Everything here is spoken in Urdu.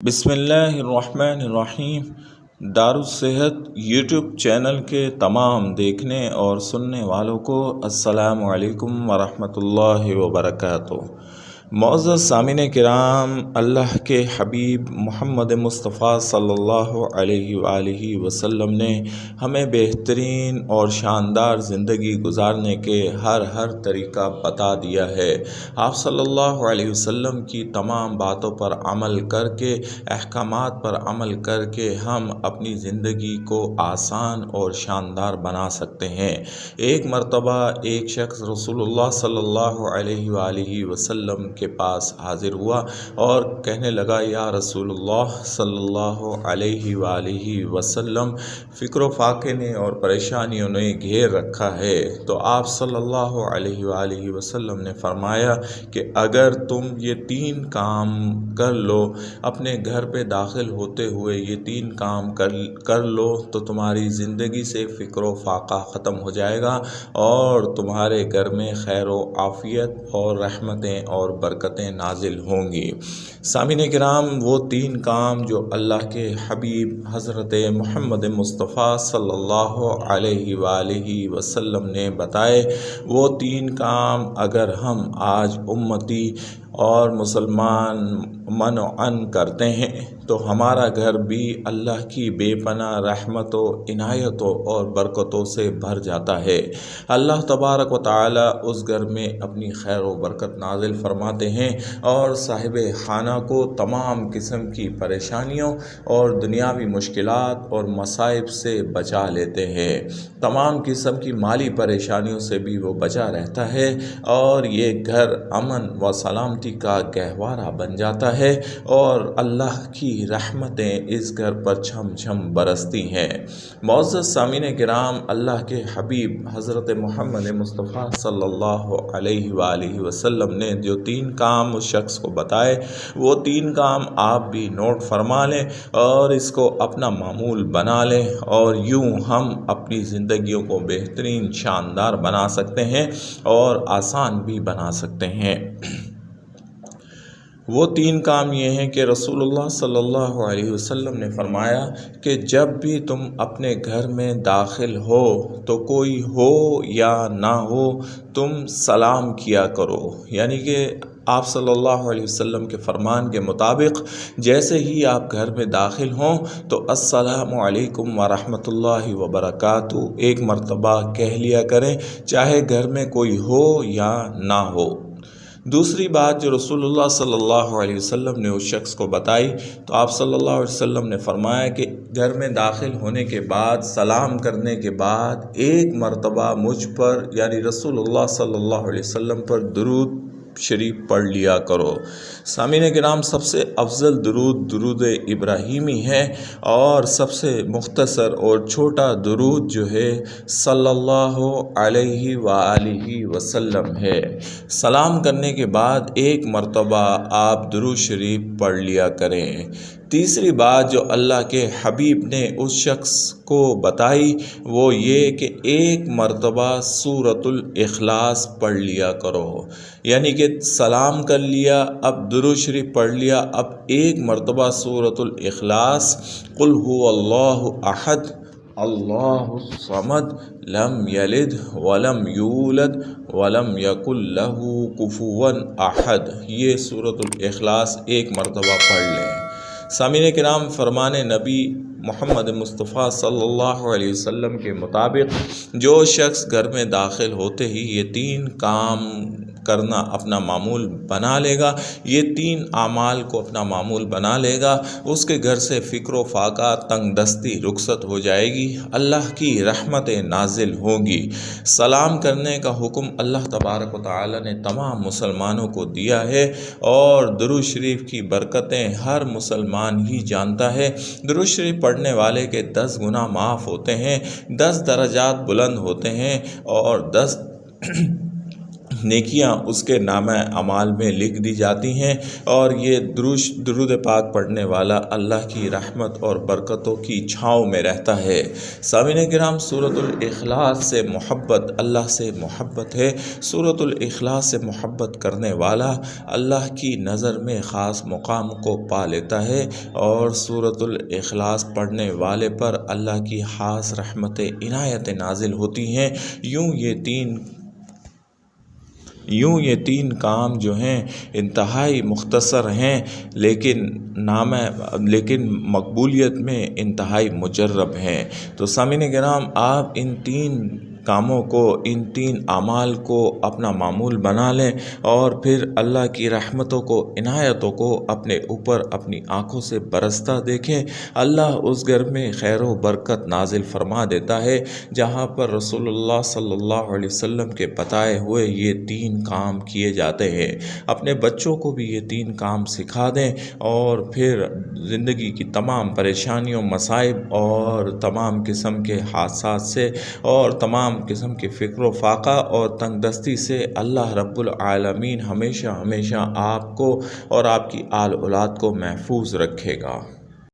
بسم اللہ الرحمن الرحیم۔ دارالصحت یوٹیوب چینل کے تمام دیکھنے اور سننے والوں کو السلام علیکم ورحمۃ اللہ وبرکاتہ۔ معزز سامعین کرام، اللہ کے حبیب محمد مصطفیٰ صلی اللہ علیہ وآلہ وسلم نے ہمیں بہترین اور شاندار زندگی گزارنے کے ہر طریقہ بتا دیا ہے۔ آپ صلی اللہ علیہ وسلم کی تمام باتوں پر عمل کر کے، احکامات پر عمل کر کے ہم اپنی زندگی کو آسان اور شاندار بنا سکتے ہیں۔ ایک مرتبہ ایک شخص رسول اللہ صلی اللہ علیہ وآلہ وسلم کے پاس حاضر ہوا اور کہنے لگا، یا رسول اللہ صلی اللہ علیہ وآلہ وسلم، فکر و فاقے نے اور پریشانیوں نے گھیر رکھا ہے۔ تو آپ صلی اللہ علیہ وآلہ وسلم نے فرمایا کہ اگر تم یہ 3 کام کر لو، اپنے گھر پہ داخل ہوتے ہوئے یہ 3 کام کر لو تو تمہاری زندگی سے فکر و فاقہ ختم ہو جائے گا اور تمہارے گھر میں خیر و عافیت اور رحمتیں اور برکتیں نازل ہوں گی۔ سامعین کرام، وہ 3 کام جو اللہ کے حبیب حضرت محمد مصطفیٰ صلی اللہ علیہ وآلہ وسلم نے بتائے، وہ 3 کام اگر ہم آج امتی اور مسلمان منعن کرتے ہیں تو ہمارا گھر بھی اللہ کی بے پناہ رحمتوں، عنایتوں اور برکتوں سے بھر جاتا ہے۔ اللہ تبارک و تعالی اس گھر میں اپنی خیر و برکت نازل فرماتے ہیں اور صاحب خانہ کو تمام قسم کی پریشانیوں اور دنیاوی مشکلات اور مصائب سے بچا لیتے ہیں۔ تمام قسم کی مالی پریشانیوں سے بھی وہ بچا رہتا ہے اور یہ گھر امن و سلامتی کا گہوارہ بن جاتا ہے اور اللہ کی رحمتیں اس گھر پر چھم چھم برستی ہیں۔ معزز سامعین کرام، اللہ کے حبیب حضرت محمد مصطفیٰ صلی اللہ علیہ وآلہ وسلم نے جو 3 کام اس شخص کو بتائے، وہ 3 کام آپ بھی نوٹ فرما لیں اور اس کو اپنا معمول بنا لیں، اور یوں ہم اپنی زندگیوں کو بہترین شاندار بنا سکتے ہیں اور آسان بھی بنا سکتے ہیں۔ وہ 3 کام یہ ہیں کہ رسول اللہ صلی اللہ علیہ وسلم نے فرمایا کہ جب بھی تم اپنے گھر میں داخل ہو تو کوئی ہو یا نہ ہو، تم سلام کیا کرو۔ یعنی کہ آپ صلی اللہ علیہ وسلم کے فرمان کے مطابق جیسے ہی آپ گھر میں داخل ہوں تو السلام علیکم ورحمۃ اللہ وبرکاتہ ایک مرتبہ کہہ لیا کریں، چاہے گھر میں کوئی ہو یا نہ ہو۔ دوسری بات جو رسول اللہ صلی اللہ علیہ وسلم نے اس شخص کو بتائی، تو آپ صلی اللہ علیہ وسلم نے فرمایا کہ گھر میں داخل ہونے کے بعد، سلام کرنے کے بعد ایک مرتبہ مجھ پر یعنی رسول اللہ صلی اللہ علیہ وسلم پر درود شریف پڑھ لیا کرو۔ سامعین کرام، سب سے افضل درود ابراہیمی ہے اور سب سے مختصر اور چھوٹا درود جو ہے صلی اللہ علیہ وآلہ وسلم ہے۔ سلام کرنے کے بعد ایک مرتبہ آپ درود شریف پڑھ لیا کریں۔ تیسری بات جو اللہ کے حبیب نے اس شخص کو بتائی وہ یہ کہ ایک مرتبہ سورۃ الاخلاص پڑھ لیا کرو۔ یعنی کہ سلام کر لیا، اب درود شریف پڑھ لیا، اب ایک مرتبہ سورۃ الاخلاص، قل هو اللہ احد اللہ الصمد لم یلد ولم یولد ولم یکن لہ کفوا احد، یہ سورۃ الاخلاص ایک مرتبہ پڑھ لیں۔ سامعین کرام، فرمان نبی محمد مصطفیٰ صلی اللہ علیہ وسلم کے مطابق جو شخص گھر میں داخل ہوتے ہی یہ 3 کام کرنا اپنا معمول بنا لے گا، یہ 3 اعمال کو اپنا معمول بنا لے گا، اس کے گھر سے فکر و فاقہ، تنگ دستی رخصت ہو جائے گی، اللہ کی رحمتیں نازل ہوں گی۔ سلام کرنے کا حکم اللہ تبارک و تعالی نے تمام مسلمانوں کو دیا ہے اور درود شریف کی برکتیں ہر مسلمان ہی جانتا ہے۔ درود شریف پڑھنے والے کے 10 گناہ معاف ہوتے ہیں، 10 درجات بلند ہوتے ہیں اور 10 نیکیاں اس کے نامہ اعمال میں لکھ دی جاتی ہیں، اور یہ درود پاک پڑھنے والا اللہ کی رحمت اور برکتوں کی چھاؤں میں رہتا ہے۔ سامعین کرام، سورۃ الاخلاص سے محبت اللہ سے محبت ہے۔ سورۃ الاخلاص سے محبت کرنے والا اللہ کی نظر میں خاص مقام کو پا لیتا ہے، اور سورۃ الاخلاص پڑھنے والے پر اللہ کی خاص رحمت عنایت نازل ہوتی ہیں۔ یہ تین کام جو ہیں انتہائی مختصر ہیں، لیکن مقبولیت میں انتہائی مجرب ہیں۔ تو سامعین کرام، آپ ان تین کاموں کو، ان تین اعمال کو اپنا معمول بنا لیں، اور پھر اللہ کی رحمتوں کو، عنایتوں کو اپنے اوپر اپنی آنکھوں سے برستا دیکھیں۔ اللہ اس گھر میں خیر و برکت نازل فرما دیتا ہے جہاں پر رسول اللہ صلی اللہ علیہ وسلم کے بتائے ہوئے یہ تین کام کیے جاتے ہیں۔ اپنے بچوں کو بھی یہ تین کام سکھا دیں، اور پھر زندگی کی تمام پریشانیوں، مصائب اور تمام قسم کے حادثات سے، اور تمام قسم کے فکر و فاقہ اور تنگ دستی سے اللہ رب العالمین ہمیشہ ہمیشہ آپ کو اور آپ کی آل اولاد کو محفوظ رکھے گا۔